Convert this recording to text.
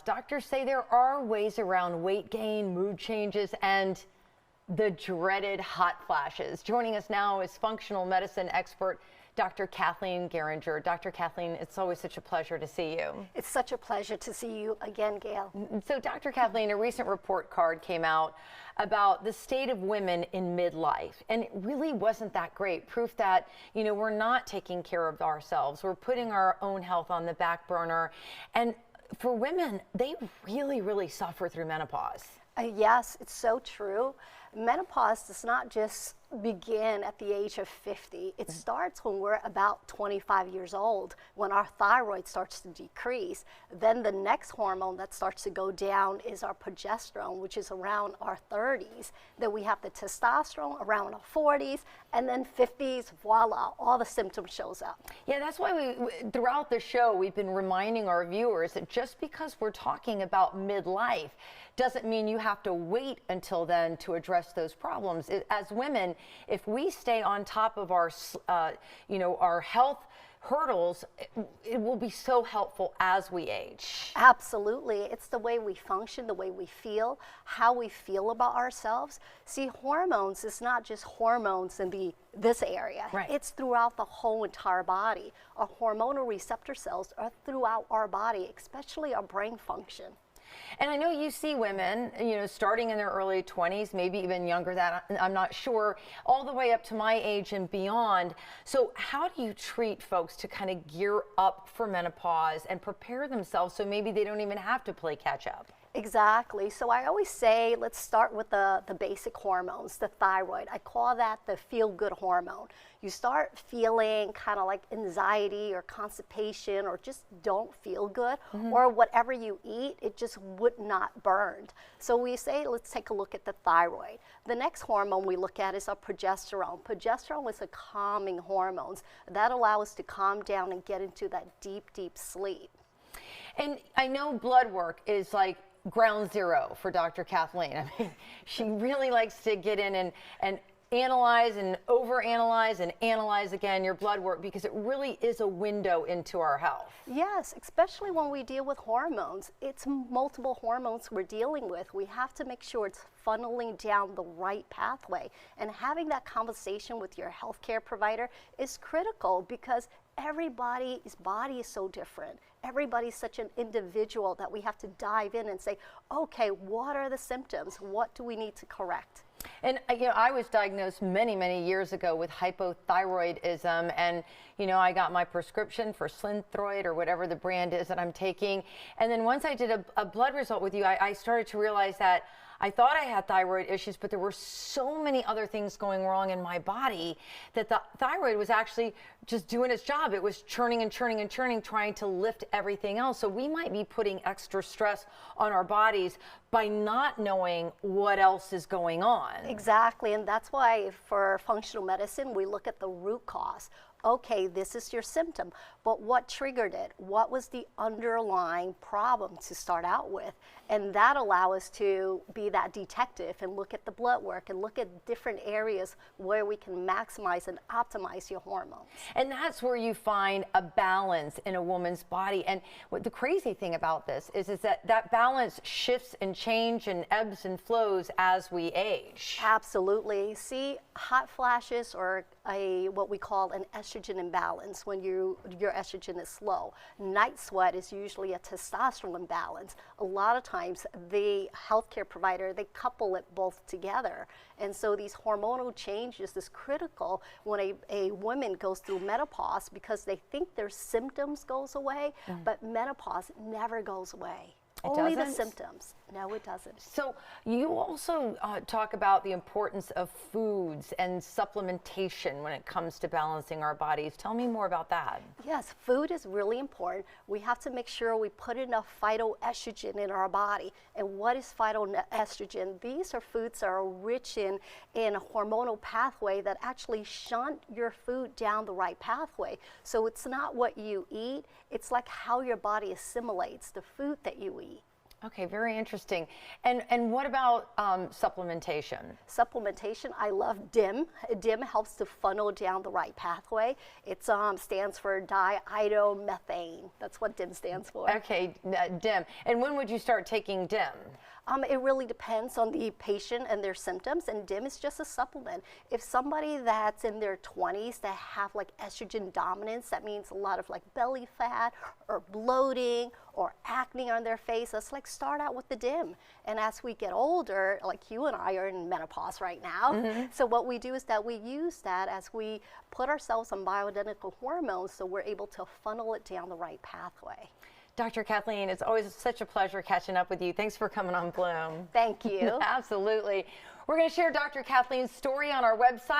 Doctors say there are ways around weight gain, mood changes, and the dreaded hot flashes. Joining us now is functional medicine expert Dr. Cathleen Gerenger. Dr. Kathleen, it's always such a pleasure to see you. It's such a pleasure to see you again, Gail. So, Dr. Kathleen, a recent report card came out about the state of women in midlife, and it really wasn't that great. Proof that, we're not taking care of ourselves. We're putting our own health on the back burner. And for women, they really, really suffer through menopause. Yes, it's so true. Menopause does not just begin at the age of 50. It starts when we're about 25 years old, when our thyroid starts to decrease. Then the next hormone that starts to go down is our progesterone, which is around our 30s. Then we have the testosterone around our 40s, and then 50s, voila, all the symptoms shows up. Yeah, that's why throughout the show, we've been reminding our viewers that just because we're talking about midlife doesn't mean you have to wait until then to address those problems. As women, if we stay on top of our, our health hurdles, it will be so helpful as we age. Absolutely. It's the way we function, the way we feel, how we feel about ourselves. See, hormones is not just hormones in this area. Right. It's throughout the whole entire body. Our hormonal receptor cells are throughout our body, especially our brain function. And I know you see women, starting in their early 20s, maybe even younger than that, I'm not sure, all the way up to my age and beyond. So how do you treat folks to kind of gear up for menopause and prepare themselves so maybe they don't even have to play catch up? Exactly. So I always say, let's start with the basic hormones, the thyroid. I call that the feel-good hormone. You start feeling kind of like anxiety or constipation or just don't feel good, or whatever you eat, it just would not burn. So we say, let's take a look at the thyroid. The next hormone we look at is our progesterone. Progesterone is a calming hormone that allows us to calm down and get into that deep, deep sleep. And I know blood work is like ground zero for Dr. Kathleen. I mean, she really likes to get in and analyze and overanalyze and analyze again your blood work, because it really is a window into our health. Yes, especially when we deal with hormones. It's multiple hormones we're dealing with. We have to make sure it's funneling down the right pathway. And having that conversation with your healthcare provider is critical, because everybody's body is so different. Everybody's such an individual that we have to dive in and say, okay, what are the symptoms? What do we need to correct? And I was diagnosed many, many years ago with hypothyroidism, and I got my prescription for Synthroid or whatever the brand is that I'm taking. And then once I did a blood result with you, I started to realize that I thought I had thyroid issues, but there were so many other things going wrong in my body that the thyroid was actually just doing its job. It was churning and churning and churning, trying to lift everything else. So we might be putting extra stress on our bodies by not knowing what else is going on. Exactly, and that's why for functional medicine, we look at the root cause. Okay, this is your symptom, but what triggered it? What was the underlying problem to start out with? And that allows us to be that detective and look at the blood work and look at different areas where we can maximize and optimize your hormones. And that's where you find a balance in a woman's body. And what the crazy thing about this is that balance shifts and changes and ebbs and flows as we age. Absolutely. See, hot flashes or what we call an estrogen imbalance, when your estrogen is low. Night sweat is usually a testosterone imbalance. A lot of times the healthcare provider, they couple it both together. And so these hormonal changes is critical when a woman goes through menopause, because they think their symptoms goes away, but menopause never goes away. Only the symptoms. No, it doesn't. So you also talk about the importance of foods and supplementation when it comes to balancing our bodies. Tell me more about that. Yes, food is really important. We have to make sure we put enough phytoestrogen in our body. And what is phytoestrogen? These are foods that are rich in a hormonal pathway that actually shunt your food down the right pathway. So it's not what you eat, it's like how your body assimilates the food that you eat. Okay, very interesting. And what about supplementation? Supplementation, I love DIM. DIM helps to funnel down the right pathway. It stands for diiodomethane. That's what DIM stands for. Okay, DIM. And when would you start taking DIM? It really depends on the patient and their symptoms, and DIM is just a supplement. If somebody that's in their 20s that have like estrogen dominance, that means a lot of like belly fat or bloating or acne on their face, let's like start out with the DIM. And as we get older, like you and I are in menopause right now, so what we do is that we use that as we put ourselves on bioidentical hormones, so we're able to funnel it down the right pathway. Dr. Cathleen, it's always such a pleasure catching up with you. Thanks for coming on Bloom. Thank you. Absolutely. We're going to share Dr. Cathleen's story on our website.